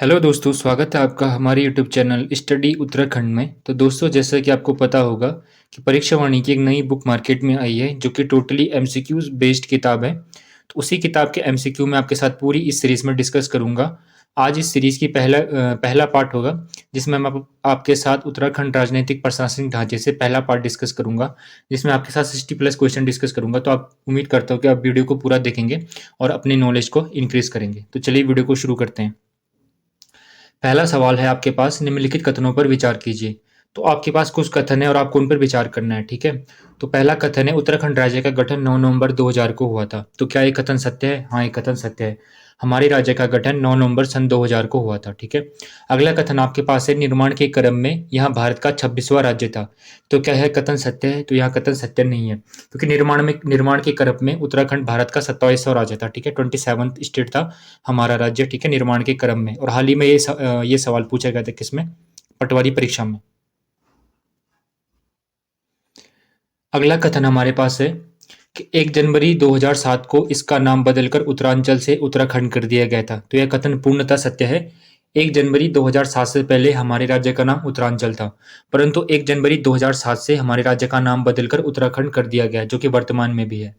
Hello दोस्तों, स्वागत है आपका हमारे यूट्यूब चैनल स्टडी उत्तराखंड में। तो दोस्तों, जैसा कि आपको पता होगा कि परीक्षा वाणी की एक नई बुक मार्केट में आई है जो कि टोटली एमसीक्यूज बेस्ड किताब है। तो उसी किताब के एमसीक्यू में आपके साथ पूरी इस सीरीज़ में डिस्कस करूंगा। आज इस सीरीज़ की पहला पार्ट होगा जिसमें मैं आपके साथ उत्तराखंड राजनीतिक प्रशासनिक ढांचे से पहला पार्ट डिस्कस करूंगा, जिसमें आपके साथ 60+ क्वेश्चन डिस्कस करूंगा। तो आप उम्मीद करता हूँ कि आप वीडियो को पूरा देखेंगे और अपनी नॉलेज को इंक्रीज करेंगे। तो चलिए वीडियो को शुरू करते हैं। पहला सवाल है आपके पास, निम्नलिखित कथनों पर विचार कीजिए। तो आपके पास कुछ कथन है और आपको उन पर विचार करना है, ठीक है। तो पहला कथन है, उत्तराखंड राज्य का गठन 9 नवंबर 2000 को हुआ था। तो क्या ये कथन सत्य है? हाँ, ये कथन सत्य है। हमारे राज्य का गठन 9 नवंबर सन 2000 को हुआ था, ठीक है। अगला कथन आपके पास है, निर्माण के क्रम में यहाँ भारत का 26वां राज्य था। तो क्या यह कथन सत्य है? तो यहाँ कथन सत्य नहीं है, क्योंकि निर्माण के क्रम में उत्तराखंड भारत का 27वां राज्य था, ठीक है। 27th स्टेट था हमारा राज्य, ठीक है, निर्माण के क्रम में। और हाल ही में ये सवाल पूछा गया था किसमें? पटवारी परीक्षा में। अगला कथन हमारे पास है कि 1 जनवरी 2007 को इसका नाम बदलकर उत्तरांचल से उत्तराखंड कर दिया गया था। तो यह कथन पूर्णतः सत्य है। 1 जनवरी 2007 से पहले हमारे राज्य का नाम उत्तरांचल था, परंतु 1 जनवरी 2007 से हमारे राज्य का नाम बदलकर उत्तराखंड कर दिया गया, जो कि वर्तमान में भी है।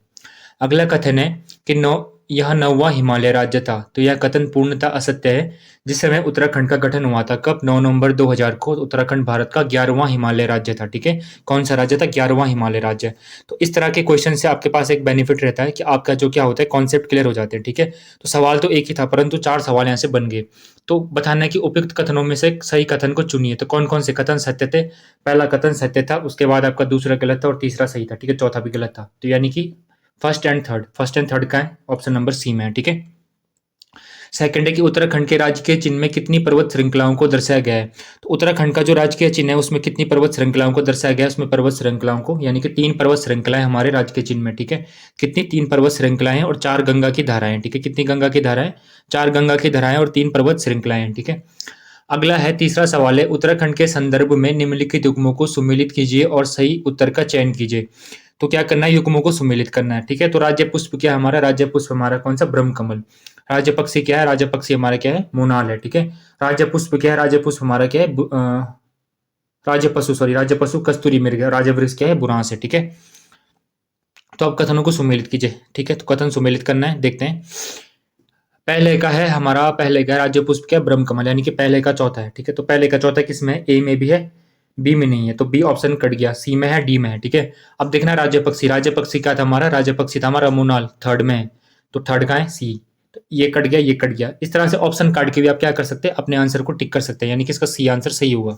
अगला कथन है कि यह 9वां हिमालय राज्य था। तो यह कथन पूर्णतः असत्य है। जिस समय उत्तराखंड का गठन हुआ था, कब? 9 नवंबर 2000 को उत्तराखंड भारत का 11वां हिमालय राज्य था, ठीक है। कौन सा राज्य था? 11वां हिमालय राज्य। तो इस तरह के क्वेश्चन से आपके पास एक बेनिफिट रहता है कि आपका जो क्या होता है, कॉन्सेप्ट क्लियर हो जाते हैं, ठीक है। तो सवाल तो एक ही था, परंतु 4 सवाल यहाँ से बन गए। तो बताना है कि उपयुक्त कथनों में से सही कथन को चुनिए। तो कौन कौन से कथन सत्य थे? पहला कथन सत्य था, उसके बाद आपका दूसरा गलत था और तीसरा सही था, ठीक है। चौथा भी गलत था। तो यानी कि फर्स्ट एंड थर्ड का है, ऑप्शन नंबर सी में है, ठीक है। सेकंड है कि उत्तराखंड के राजकीय चिन्ह में कितनी पर्वत श्रृंखलाओं को दर्शाया गया है। तो उत्तराखंड का जो राजकीय चिन्ह है उसमें कितनी पर्वत श्रृंखलाओं को दर्शाया गया है? उसमें पर्वत श्रृंखलाओं को, यानी कि 3 पर्वत श्रृंखलाएं हमारे राजकीय चिन्ह में, ठीक है। कितनी? 3 पर्वत श्रृंखलाएं हैं और 4 गंगा की धाराएं, ठीक है। कितनी गंगा की धाराएं? 4 गंगा की धाराएं और 3 पर्वत श्रृंखलाएं हैं, ठीक है। अगला है, तीसरा सवाल है, उत्तराखंड के संदर्भ में निम्नलिखित युग्मों को सुमेलित कीजिए और सही उत्तर का चयन कीजिए। तो क्या करना है? युग्मों को सुमेलित करना है, ठीक है। तो राज्य पुष्प क्या है हमारा? राज्य पुष्प हमारा कौन सा? ब्रह्म कमल। राज्य पक्षी क्या है? राज्य पक्षी हमारा क्या है? मोनाल है, ठीक है। राज्य पुष्प क्या है? राज्य पुष्प हमारा क्या है? राज्य पशु कस्तूरी मृग है। राज्य वृक्ष क्या है? बुरांस है, ठीक है। तो अब कथनों को सुमेलित कीजिए, ठीक है। तो कथन सुमेलित करना है, देखते हैं। पहले का राज्य पुष्प क्या? ब्रह्म कमल, यानी कि पहले का चौथा है, ठीक है। तो पहले का चौथा किसमें है? ए में भी है, बी में नहीं है, तो बी ऑप्शन कट गया। सी में है, डी में है, ठीक है। अब देखना राज्य पक्षी क्या था हमारा? राज्य पक्षी था हमारा मोनाल, थर्ड में है। तो थर्ड का है सी। तो ये कट गया, ये कट गया। इस तरह से ऑप्शन काट के भी आप क्या कर सकते हैं? अपने आंसर को टिक कर सकते हैं, यानी कि इसका सी आंसर सही होगा।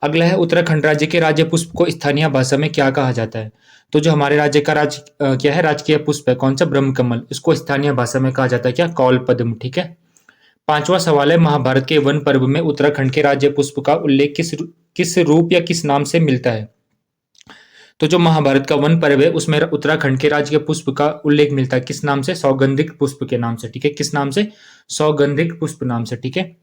अगला है, उत्तराखंड राज्य के राज्य पुष्प को स्थानीय भाषा में क्या कहा जाता है। तो जो हमारे राज्य का क्या है? राजकीय पुष्प है कौन सा? ब्रह्म कमल। इसको स्थानीय भाषा में कहा जाता है क्या? कौल पद्म, ठीक है। पांचवा सवाल है, महाभारत के वन पर्व में उत्तराखंड के राज्य पुष्प का उल्लेख किस रूप या किस नाम से मिलता है। तो जो महाभारत का वन पर्व है उसमें उत्तराखंड के राज्य पुष्प का उल्लेख मिलता है किस नाम से? सौगंधिक पुष्प के नाम से, ठीक है। किस नाम से? सौगंधिक पुष्प नाम से, ठीक है।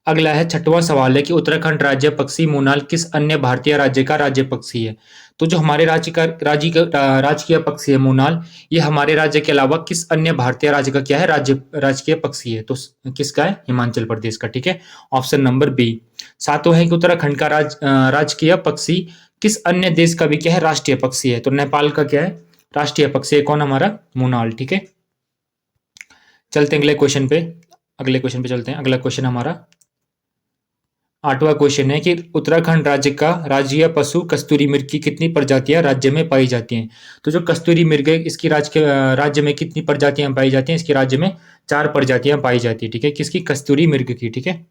अगला है, छठवां सवाल है कि उत्तराखंड राज्य पक्षी मोनाल किस अन्य भारतीय राज्य का राज्य पक्षी है। तो जो हमारे राजकीय पक्षी है मोनाल, ये हमारे राज्य के अलावा किस अन्य भारतीय राज्य का क्या है? राजकीय पक्षी है। तो किसका है? हिमाचल प्रदेश का, ठीक है। Option number B. सातवां है कि उत्तराखंड का राजकीय पक्षी किस अन्य देश का भी क्या है? राष्ट्रीय पक्षी है। तो नेपाल का क्या है? राष्ट्रीय पक्षी है कौन? हमारा मोनाल, ठीक है। चलते हैं अगले क्वेश्चन पे चलते हैं। अगला क्वेश्चन हमारा आठवां क्वेश्चन है कि उत्तराखंड राज्य का राज्य पशु कस्तूरी मृग की कितनी प्रजातियां राज्य में पाई जाती हैं। तो जो कस्तूरी मृग है इसकी राज्य में कितनी प्रजातियां पाई जाती हैं? इसके राज्य में 4 प्रजातियां पाई जाती है, ठीक है। किसकी? कस्तूरी मृग की, ठीक है।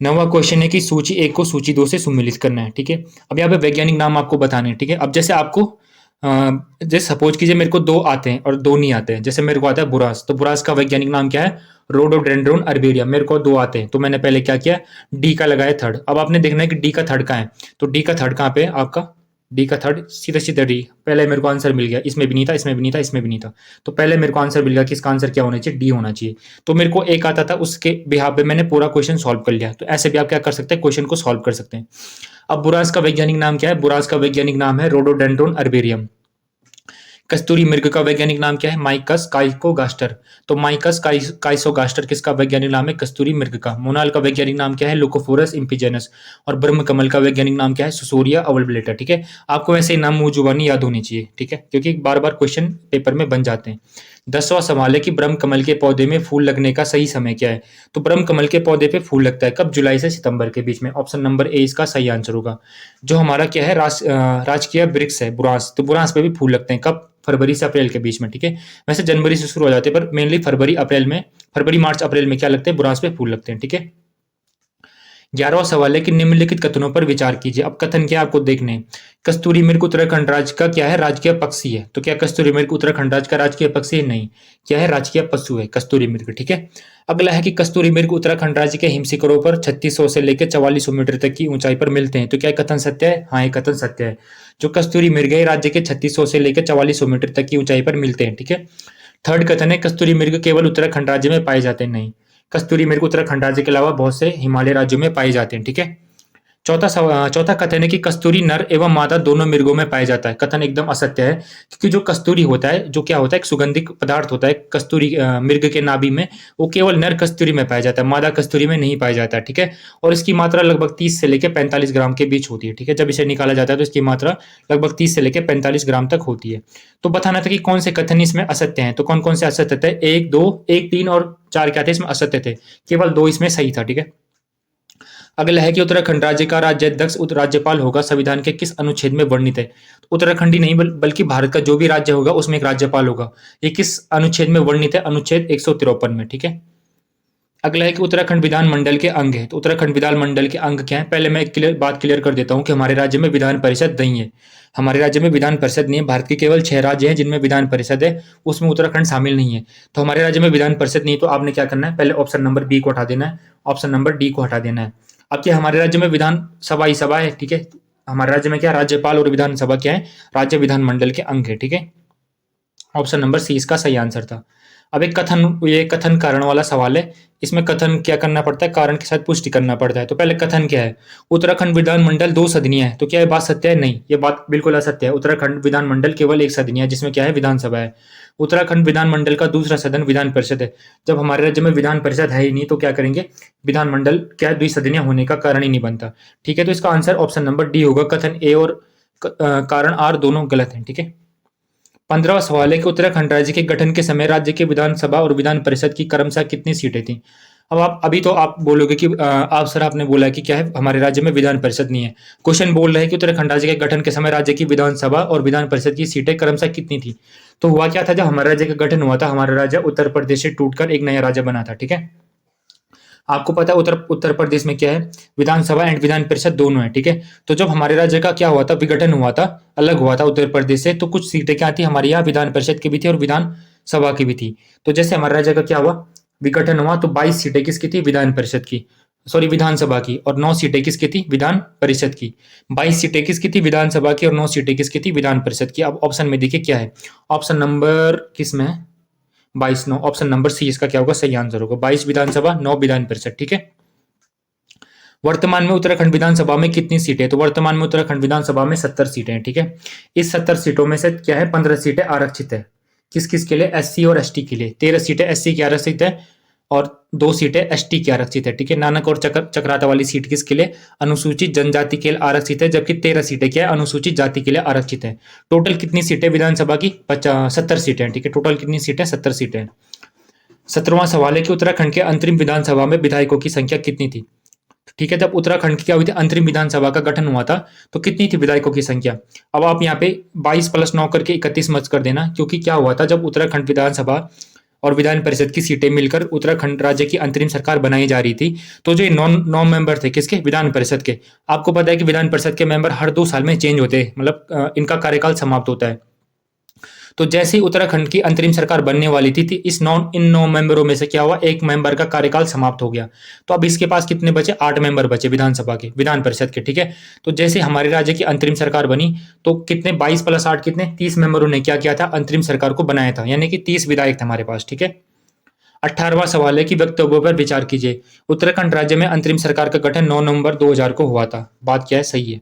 नौवां क्वेश्चन है कि सूची 1 को सूची 2 से सम्मिलित करना है, ठीक है। अब यहाँ पे वैज्ञानिक नाम आपको बताने हैं, ठीक है। अब जैसे आपको जैसे सपोज कीजिए मेरे को 2 आते हैं और 2 नहीं आते हैं। जैसे मेरे को आता है बुरास, तो बुरास का वैज्ञानिक नाम क्या है? रोडोडेंड्रोन अर्बेरियम। मेरे को 2 आते हैं, तो मैंने पहले क्या किया? डी का लगाया थर्ड। अब आपने देखना है कि डी का थर्ड कहाँ है। तो डी का थर्ड कहाँ पे है आपका? डी का थर्ड सीधा सीधा डी। पहले मेरे को आंसर मिल गया, इसमें भी नहीं था, इसमें भी नहीं था, इसमें भी नहीं था। तो पहले मेरे को आंसर मिल गया कि इसका आंसर क्या होना चाहिए? डी होना चाहिए। तो मेरे को एक आता था, उसके बिहाफ पे मैंने पूरा क्वेश्चन सॉल्व कर लिया। तो ऐसे भी आप क्या कर सकते हैं? क्वेश्चन को सॉल्व कर सकते हैं। अब बुरास का वैज्ञानिक नाम क्या है? बुरास का वैज्ञानिक नाम है रोडोडेंड्रोन अर्बेरियम। कस्तूरी मृग का वैज्ञानिक नाम क्या है? माइकस काइकोगास्टर। तो माइकस काइसोगास्टर किसका वैज्ञानिक नाम है? कस्तूरी मृग का। मोनाल का वैज्ञानिक नाम क्या है? लुकोफोरस इम्पिजेनस। और ब्रह्म कमल का वैज्ञानिक नाम क्या है? सुसोरिया अवल्बलेटा। ठीक है, आपको वैसे ही नाम मुंह जुबानी याद होनी चाहिए, ठीक है, क्योंकि बार बार क्वेश्चन पेपर में बन जाते हैं। 10वां सवाल है कि ब्रह्म कमल के पौधे में फूल लगने का सही समय क्या है? तो ब्रह्म कमल के पौधे पे फूल लगता है कब? जुलाई से सितंबर के बीच में। ऑप्शन नंबर ए इसका सही आंसर होगा। जो हमारा क्या है, राजकीय वृक्ष है बुरांस, तो बुरांस पे भी फूल लगते हैं कब? फरवरी से अप्रैल के बीच में। ठीक है, वैसे जनवरी से शुरू हो जाते हैं, पर मेनली फरवरी मार्च अप्रैल में क्या लगते हैं? बुरांस पे फूल लगते हैं। ठीक है, 11वां सवाल है कि निम्नलिखित कथनों पर विचार कीजिए। अब कथन क्या आपको देखने हैं। कस्तूरी मृग उत्तराखंड राज्य का क्या है? राजकीय पक्षी है। तो क्या कस्तूरी मृग उत्तराखंड राज्य का राजकीय पक्षी है? नहीं, क्या है? राजकीय पशु है कस्तूरी मृग। ठीक है, अगला है कि कस्तूरी मृग उत्तराखंड राज्य के हिम शिखरों पर 3600 से लेकर 4400 मीटर तक की ऊंचाई पर मिलते हैं। तो क्या कथन सत्य है? हाँ, ये कथन सत्य है। जो कस्तूरी मृग है राज्य के 3600 से लेकर 4400 मीटर तक की ऊंचाई पर मिलते हैं। ठीक है, थर्ड कथन है कस्तूरी मृग केवल उत्तराखंड राज्य में पाए जाते हैं। नहीं, कस्तूरी मृग उत्तराखंड राज्य के अलावा बहुत से हिमालय राज्यों में पाए जाते हैं। ठीक है, चौथा कथन है कि कस्तूरी नर एवं मादा दोनों मृगों में पाया जाता है। कथन एकदम असत्य है, क्योंकि जो कस्तूरी होता है, जो क्या होता है, एक सुगंधित पदार्थ होता है कस्तूरी मृग के नाभि में, वो केवल नर कस्तूरी में पाया जाता है, मादा कस्तूरी में नहीं पाया जाता है। ठीक है, और इसकी मात्रा लगभग 30 से लेकर 45 ग्राम के बीच होती है। ठीक है, जब इसे निकाला जाता है तो इसकी मात्रा लगभग 30 से लेकर 45 ग्राम तक होती है। तो बताना था कि कौन से कथन इसमें असत्य हैं। तो कौन कौन से असत्य थे? 1, 2, 1, 3 और 4 क्या थे इसमें? असत्य थे। केवल 2 इसमें सही था। ठीक है, अगला है कि उत्तराखंड राज्य का राज्याध्यक्ष राज्यपाल होगा संविधान के किस अनुच्छेद में वर्णित है? उत्तराखंड ही नहीं बल्कि भारत का जो भी राज्य होगा उसमें एक राज्यपाल होगा। ये किस अनुच्छेद में वर्णित है? अनुच्छेद 153 में। ठीक है, अगला है कि उत्तराखंड विधानमंडल के अंग है। तो उत्तराखंड विधानमंडल के अंग क्या है? पहले मैं एक बात क्लियर कर देता हूं कि हमारे राज्य में विधान परिषद नहीं है। हमारे राज्य में विधान परिषद नहीं है। भारत के केवल 6 राज्य हैं जिनमें विधान परिषद है, उसमें उत्तराखंड शामिल नहीं है। तो हमारे राज्य में विधान परिषद नहीं है, तो आपने क्या करना है? पहले ऑप्शन नंबर बी को हटा देना है, ऑप्शन नंबर डी को हटा देना है। अब क्या हमारे राज्य में विधानसभा ही सभा है? ठीक है, हमारे राज्य में क्या राज्यपाल और विधानसभा क्या है? राज्य विधानमंडल के अंग है। ठीक है, ऑप्शन नंबर सी इसका सही आंसर था। अब ये कथन कारण वाला सवाल है। इसमें कथन क्या करना पड़ता है? कारण के साथ पुष्टि करना पड़ता है। तो पहले कथन क्या है? उत्तराखंड विधानमंडल 2 सदनीय है। तो क्या ये बात सत्य है? नहीं, ये बात बिल्कुल असत्य है। उत्तराखंड विधानमंडल केवल 1 सदनीय है, जिसमें क्या है? विधानसभा है। उत्तराखंड विधानमंडल का दूसरा सदन विधान परिषद है। जब हमारे राज्य में विधान परिषद है ही नहीं, तो क्या करेंगे? विधानमंडल क्या द्विसदनीय होने का कारण ही नहीं बनता। ठीक है, तो इसका आंसर ऑप्शन नंबर डी होगा। कथन ए और कारण आर दोनों गलत हैं। ठीक है, 15वां सवाल है कि उत्तराखंड राज्य के गठन के समय राज्य के विधानसभा और विधान परिषद की क्रमशः कितनी सीटें थी? अब अभी तो आप बोलोगे कि आप सर आपने बोला कि क्या है, हमारे राज्य में विधान परिषद नहीं है। क्वेश्चन बोल रहे हैं कि उत्तराखंड राज्य के गठन के समय राज्य की विधानसभा और विधान परिषद की सीटें क्रमशः कितनी थी? तो हुआ क्या था, जब हमारे राज्य का गठन हुआ था, हमारा राज्य उत्तर प्रदेश से टूटकर एक नया राज्य बना था। ठीक है, आपको पता है उत्तर प्रदेश में क्या है? विधानसभा एंड विधान परिषद दोनों है। ठीक है, तो जब हमारे राज्य का क्या हुआ था, विघटन हुआ था, अलग हुआ था उत्तर प्रदेश से, तो कुछ सीटें क्या थी हमारे यहाँ? विधान परिषद की भी थी और विधानसभा की भी थी। तो जैसे हमारे राज्य का क्या हुआ, विघटन हुआ, तो 22 सीटें किसकी थी? विधान परिषद की, सॉरी विधानसभा की, और 9 सीटें किसकी थी? विधान परिषद की। 22 सीटें किसकी थी? विधानसभा की, और 9 सीटें किसकी थी? विधान परिषद की। अब ऑप्शन में देखिए क्या है, ऑप्शन नंबर किस में है? 22, 9, ऑप्शन नंबर सी इसका क्या होगा? सही आंसर होगा। 22 विधानसभा, 9 विधान परिषद। ठीक है, वर्तमान में उत्तराखंड विधानसभा में कितनी सीटें? तो वर्तमान में उत्तराखंड विधानसभा में 70 सीटें हैं। ठीक है, इस 70 सीटों में से क्या है? 15 सीटें आरक्षित है। किस किस के लिए? एससी और एसटी के लिए। 13 सीटें एससी की आरक्षित है और 2 सीटें एसटी की आरक्षित है। ठीक है, नानक और चक्राता वाली सीट किसके लिए? अनुसूचित जनजाति के लिए आरक्षित है, जबकि 13 सीटें क्या है? अनुसूचित जाति के लिए आरक्षित है। टोटल कितनी सीटें विधानसभा की? 70 सीटें। ठीक है, टोटल कितनी सीटें? 70 सीटें। 17वां सवाल है कि उत्तराखंड के अंतरिम विधानसभा में विधायकों की संख्या कितनी थी? ठीक है, जब उत्तराखंड की क्या हुई थी? अंतरिम विधानसभा का गठन हुआ था, तो कितनी थी विधायकों की संख्या? अब आप यहाँ पे 22 + 9 करके 31 मत कर देना, क्योंकि क्या हुआ था, जब उत्तराखंड विधानसभा और विधान परिषद की सीटें मिलकर उत्तराखंड राज्य की अंतरिम सरकार बनाई जा रही थी, तो जो नौ मेंबर थे किसके? विधान परिषद के। आपको पता है कि विधान परिषद के मेंबर हर 2 साल में चेंज होते हैं, मतलब इनका कार्यकाल समाप्त होता है। तो जैसे ही उत्तराखंड की अंतरिम सरकार बनने वाली थी, इन 9 मेंबरों में से क्या हुआ? एक मेंबर का कार्यकाल समाप्त हो गया। तो अब इसके पास कितने बचे? 8 मेंबर बचे विधानसभा के, विधान परिषद के। ठीक है, तो जैसे हमारे राज्य की अंतरिम सरकार बनी, तो कितने 22 + 8 कितने? 30 मेंबरों ने क्या किया था? अंतरिम सरकार को बनाया था, यानी कि 30 विधायक थे हमारे पास। ठीक है, 18वां सवाल है कि वक्तव्यों पर विचार कीजिए। उत्तराखंड राज्य में अंतरिम सरकार का गठन 9 नवंबर 2000 को हुआ था। बात क्या है? सही है।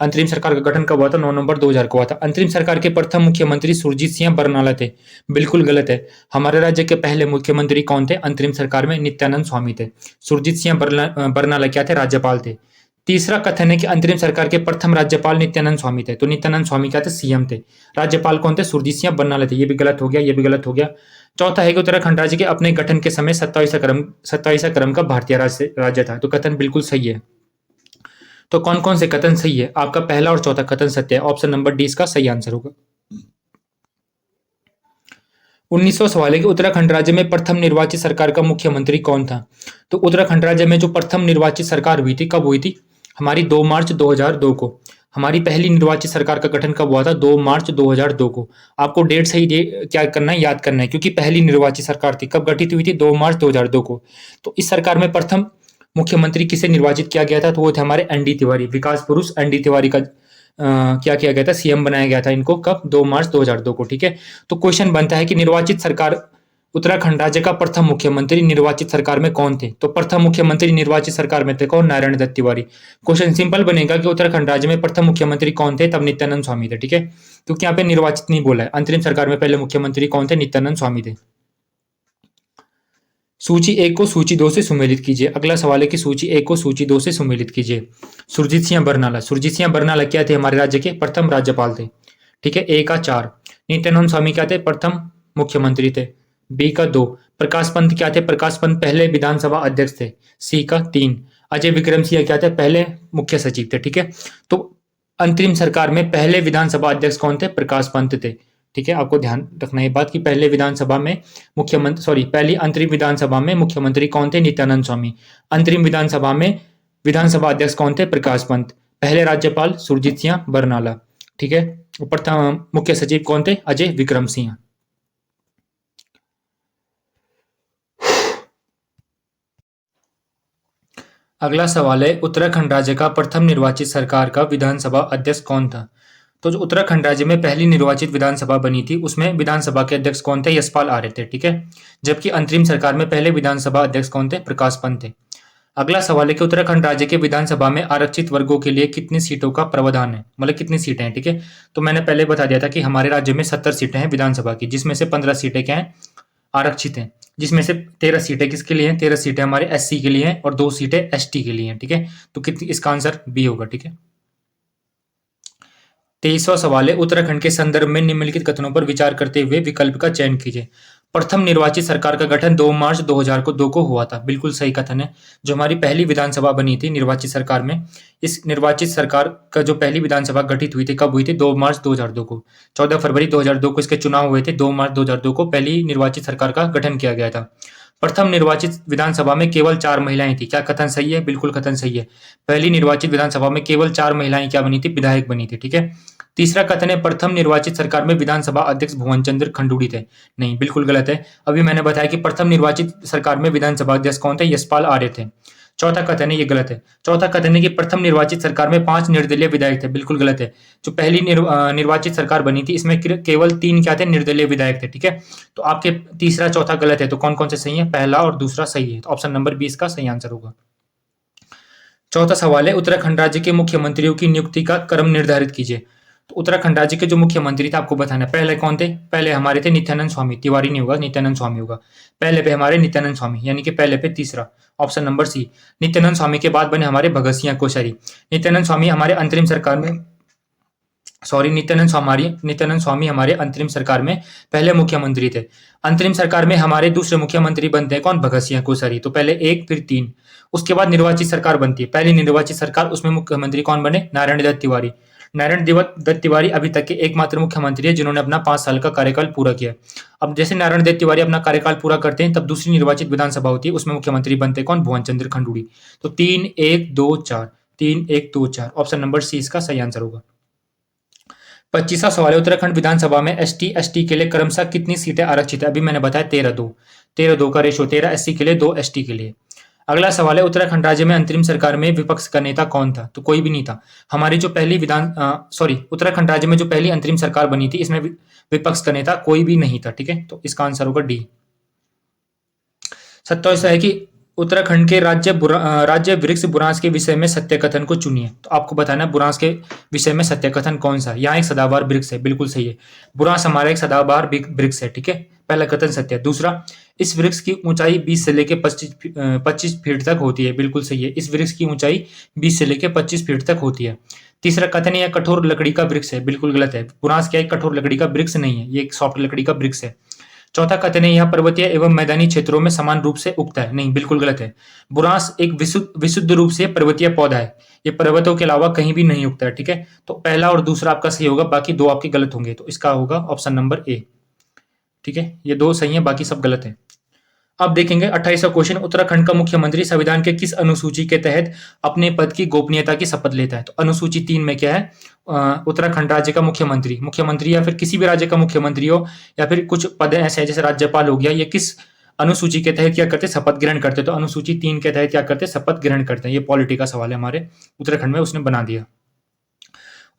अंतरिम सरकार का गठन कब हुआ था? 9 नवंबर 2000 को हुआ था। अंतरिम सरकार के प्रथम मुख्यमंत्री सुरजीत सिंह बरनाला थे। बिल्कुल गलत है। हमारे राज्य के पहले मुख्यमंत्री कौन थे अंतरिम सरकार में? नित्यानंद स्वामी थे। सुरजीत सिंह बरनाला क्या थे? राज्यपाल थे। तीसरा कथन है कि अंतरिम सरकार के प्रथम राज्यपाल नित्यानंद स्वामी थे। तो नित्यानंद स्वामी क्या थे? सीएम थे। राज्यपाल कौन थे? सुरजीत सिंह बरनाला थे। ये भी गलत हो गया, ये भी गलत हो गया। चौथा है कि उत्तराखंड राज्य के अपने गठन के समय 27वां क्रम का भारतीय राज्य था। तो कथन बिल्कुल सही है। तो कौन कौन से कथन सही है? आपका पहला और चौथा कथन सत्य है। ऑप्शन नंबर डी इसका सही आंसर होगा। 1900 सवाल है कि उत्तराखंड राज्य में प्रथम निर्वाचित सरकार का मुख्यमंत्री कौन था? तो उत्तराखंड राज्य में जो प्रथम निर्वाचित सरकार हुई थी, कब हुई थी? हमारी 2 मार्च 2002 को। हमारी पहली निर्वाचित सरकार का गठन कब हुआ था? 2 मार्च 2002 को। आपको डेट सही क्या करना है? याद करना है, क्योंकि पहली निर्वाचित सरकार थी। कब गठित हुई थी? 2 मार्च 2002 को। तो इस सरकार में प्रथम मुख्यमंत्री किसे निर्वाचित किया गया था? तो वो थे हमारे एन डी तिवारी, विकास पुरुष एन डी तिवारी का क्या किया गया था? सीएम बनाया गया था इनको। कब? 2 मार्च 2002 को। ठीक है। तो क्वेश्चन बनता है कि निर्वाचित सरकार, उत्तराखंड राज्य का प्रथम मुख्यमंत्री निर्वाचित सरकार में कौन थे? तो प्रथम मुख्यमंत्री निर्वाचित सरकार में थे कौन? नारायण दत्त तिवारी। क्वेश्चन सिंपल बनेगा कि उत्तराखंड राज्य में प्रथम मुख्यमंत्री कौन थे? तब नित्यानंद स्वामी थे। ठीक है, क्योंकि यहाँ पे निर्वाचित नहीं बोला है। अंतरिम सरकार में पहले मुख्यमंत्री कौन थे? नित्यानंद स्वामी थे। सूची 1 को सूची 2 से सुमेलित कीजिए। अगला सवाल है कि सूची 1 को सूची 2 से सुमेलित कीजिए। सुरजीत सिंह बरनाला। सुरजीत सिंह बरनाला क्या थे? हमारे राज्य के प्रथम राज्यपाल थे। ठीक है, ए का 4। नित्यानंद स्वामी क्या थे? प्रथम मुख्यमंत्री थे। बी का 2। प्रकाश पंत क्या थे? प्रकाश पंत पहले विधानसभा अध्यक्ष थे। सी का 3। अजय विक्रम सिंह क्या थे? पहले मुख्य सचिव थे। ठीक है, तो अंतरिम सरकार में पहले विधानसभा अध्यक्ष कौन थे? प्रकाश पंत थे। ठीक है, आपको ध्यान रखना ये बात कि पहले विधानसभा में पहली अंतरिम विधानसभा में मुख्यमंत्री कौन थे? नित्यानंद स्वामी। अंतरिम विधानसभा में विधानसभा अध्यक्ष कौन थे? प्रकाश पंत। पहले राज्यपाल सुरजीत सिंह बरनाला। ठीक है, प्रथम मुख्य सचिव कौन थे? अजय विक्रम सिंह। अगला सवाल है, उत्तराखंड राज्य का प्रथम निर्वाचित सरकार का विधानसभा अध्यक्ष कौन था? तो जो उत्तराखंड राज्य में पहली निर्वाचित विधानसभा बनी थी, उसमें विधानसभा के अध्यक्ष कौन थे? यशपाल आर्य थे। ठीक है, जबकि अंतरिम सरकार में पहले विधानसभा अध्यक्ष कौन थे? प्रकाश पंत थे। अगला सवाल है कि उत्तराखंड राज्य के विधानसभा में आरक्षित वर्गों के लिए कितनी सीटों का प्रावधान है? मतलब कितनी सीटें हैं। ठीक है, तो मैंने पहले बता दिया था कि हमारे राज्य में 70 सीटें हैं विधानसभा की, जिसमें से 15 सीटें क्या हैं? आरक्षित हैं। जिसमें से 13 सीटें किसके लिए हैं? 13 सीटें हमारे एससी के लिए हैं और 2 सीटें एसटी के लिए हैं। ठीक है, तो कितनी, इसका आंसर बी होगा। ठीक है, 23वां सवाल है, उत्तराखंड के संदर्भ में निम्नलिखित कथनों पर विचार करते हुए विकल्प का चयन कीजिए। प्रथम निर्वाचित सरकार का गठन 2 मार्च 2002 को हुआ था। बिल्कुल सही कथन है। जो हमारी पहली विधानसभा बनी थी निर्वाचित सरकार में, इस निर्वाचित सरकार का जो पहली विधानसभा गठित हुई थी, कब हुई थी? 2 मार्च 2002 को। 14 फरवरी 2002 को इसके चुनाव हुए थे। 2 मार्च 2002 को पहली निर्वाचित सरकार का गठन किया गया था। प्रथम निर्वाचित विधानसभा में केवल 4 महिलाएं थी। क्या कथन सही है? बिल्कुल कथन सही है। पहली निर्वाचित विधानसभा में केवल 4 महिलाएं क्या बनी थी? विधायक बनी थी। ठीक है, तीसरा कथन है, प्रथम निर्वाचित सरकार में विधानसभा अध्यक्ष भुवन चंद्र खंडूड़ी थे। नहीं, बिल्कुल गलत है। अभी मैंने बताया कि प्रथम निर्वाचित सरकार में विधानसभा अध्यक्ष कौन थे? यशपाल आर्य थे। चौथा कथन है, ये गलत है। चौथा कथन है कि प्रथम निर्वाचित सरकार में 5 निर्दलीय विधायक थे। बिल्कुल गलत है। जो पहली निर्वाचित सरकार बनी थी, इसमें केवल 3 क्या थे? निर्दलीय विधायक थे। ठीक है, तो आपके तीसरा चौथा गलत है। तो कौन कौन से सही है? पहला और दूसरा सही है। तो ऑप्शन नंबर 20 का सही आंसर होगा। चौथा सवाल है, उत्तराखंड राज्य के मुख्यमंत्रियों की नियुक्ति का क्रम निर्धारित कीजिए। तो उत्तराखंड राज्य के जो मुख्यमंत्री थे, आपको बताना पहले कौन थे? पहले हमारे थे नित्यानंद स्वामी। तिवारी नहीं होगा, नित्यानंद स्वामी होगा। पहले पे हमारे नित्यानंद स्वामी, यानी कि पहले पे तीसरा, option number C. Nityanand Swami के बाद बने हमारे भगत सिंह कोश्यारी। नित्यानंद स्वामी हमारे अंतरिम सरकार में नित्यानंद स्वामी हमारे अंतरिम सरकार में पहले मुख्यमंत्री थे। अंतरिम सरकार में हमारे दूसरे मुख्यमंत्री बनते हैं कौन? भगत सिंह कोश्यारी। तो पहले 1 फिर 3, उसके बाद निर्वाचित सरकार बनती है। पहली निर्वाचित सरकार, उसमें मुख्यमंत्री कौन बने? नारायण दत्त तिवारी। नारायण दत्त तिवारी अभी तक के एकमात्र मुख्यमंत्री है जिन्होंने अपना 5 साल का कार्यकाल पूरा किया। अब जैसे नारायण दत्त तिवारी अपना कार्यकाल पूरा करते हैं, तब दूसरी निर्वाचित विधानसभा होती है, उसमें मुख्यमंत्री बनते हैं कौन? भुवन चंद्र खंडूड़ी। तो 3 1 2 4, 3 1 2 4, ऑप्शन नंबर सी इसका सही आंसर होगा। 25वां सवाल है, उत्तराखंड विधानसभा में एसटी के लिए क्रमशः कितनी सीटें आरक्षित है? अभी मैंने बताया 13-2 का रेशो, 13 एससी के लिए, 2 एसटी के लिए। अगला सवाल है, उत्तराखंड राज्य में अंतरिम सरकार में विपक्ष का नेता कौन था? तो कोई भी नहीं था। हमारी जो पहली उत्तराखंड राज्य में जो पहली अंतरिम सरकार बनी थी, इसमें विपक्ष का नेता कोई भी नहीं था। ठीक है, तो इसका आंसर होगा डी। 27वां है कि उत्तराखंड के राज्य वृक्ष बुरांस के विषय में सत्य कथन को चुनिए। तो आपको बताना है बुरांस के विषय में सत्य कथन कौन सा है। यहाँ एक सदाबहार वृक्ष है, बिल्कुल सही है। बुरांस हमारा एक सदाबहार वृक्ष है, ठीक है। पहला कथन सत्य है। दूसरा, इस वृक्ष की ऊंचाई 20 से लेकर 25 फीट तक होती है, बिल्कुल सही है। इस वृक्ष की ऊंचाई 20 से लेकर 25 फीट तक होती है। तीसरा कथन, यह कठोर लकड़ी का वृक्ष है, बिल्कुल गलत है। बुरांस क्या एक कठोर लकड़ी का वृक्ष नहीं है, ये एक सॉफ्ट लकड़ी का वृक्ष है। चौथा कथन है, यह पर्वतीय एवं मैदानी क्षेत्रों में समान रूप से उगता है, नहीं, बिल्कुल गलत है। बुरांस एक विशुद्ध रूप से पर्वतीय पौधा है, ये पर्वतों के अलावा कहीं भी नहीं उगता है, ठीक है। तो पहला और दूसरा आपका सही होगा, बाकी दो आपके गलत होंगे। तो इसका होगा ऑप्शन नंबर ए, ठीक है। ये दो सही है, बाकी सब गलत है। अब देखेंगे 28वां क्वेश्चन, उत्तराखंड का मुख्यमंत्री संविधान के किस अनुसूची के तहत अपने पद की गोपनीयता की शपथ लेता है। तो अनुसूची 3 में क्या है, उत्तराखंड राज्य का मुख्यमंत्री या फिर किसी भी राज्य का मुख्यमंत्री हो, या फिर कुछ पद ऐसे हैं जैसे राज्यपाल हो गया, ये किस अनुसूची के तहत क्या करते, शपथ ग्रहण करते। तो अनुसूची 3 के तहत क्या करते, शपथ ग्रहण करते हैं। ये पॉलिटी का सवाल है, हमारे उत्तराखंड में उसने बना दिया।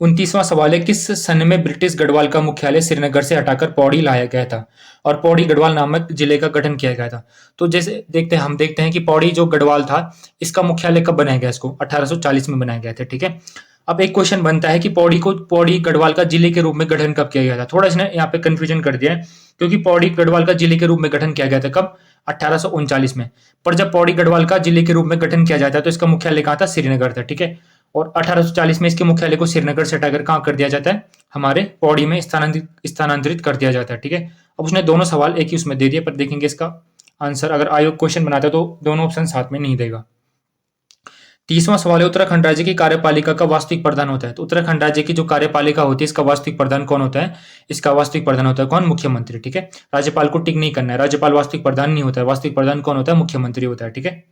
29वां सवाल है, किस सन में ब्रिटिश गढ़वाल का मुख्यालय श्रीनगर से हटाकर पौड़ी लाया गया था और पौड़ी गढ़वाल नामक जिले का गठन किया गया था। तो जैसे हम देखते हैं कि पौड़ी जो गढ़वाल था, इसका मुख्यालय कब बनाया गया, इसको 1840 में बनाया गया था, ठीक है। अब एक क्वेश्चन बनता है कि पौड़ी गढ़वाल का जिले के रूप में गठन कब किया गया था। थोड़ा इसने यहाँ पे कंफ्यूजन कर दिया है, क्योंकि पौड़ी गढ़वाल का जिले के रूप में गठन किया गया था कब, 1839 में। पर जब पौड़ी गढ़वाल का जिले के रूप में गठन किया जाता है तो इसका मुख्यालय कहाँ था, श्रीनगर था, ठीक है। और 1840 में इसके मुख्यालय को श्रीनगर से हटाकर कहाँ कर दिया जाता है, हमारे पौड़ी में स्थानांतरित कर दिया जाता है, ठीक है। अब उसने दोनों सवाल एक ही उसमें दे दिए, पर देखेंगे इसका आंसर, अगर आयोग क्वेश्चन बनाता है तो दोनों ऑप्शन साथ में नहीं देगा। 30वां सवाल है, उत्तराखंड राज्य की कार्यपालिका का वास्तविक प्रधान होता है। तो उत्तराखंड राज्य की जो कार्यपालिका होती है, इसका वास्तविक प्रधान कौन होता है, इसका वास्तविक प्रधान होता है कौन, मुख्यमंत्री, ठीक है। राज्यपाल को टिक नहीं करना है, राज्यपाल वास्तविक प्रधान नहीं होता है, वास्तविक प्रधान कौन होता है, मुख्यमंत्री होता है, ठीक है।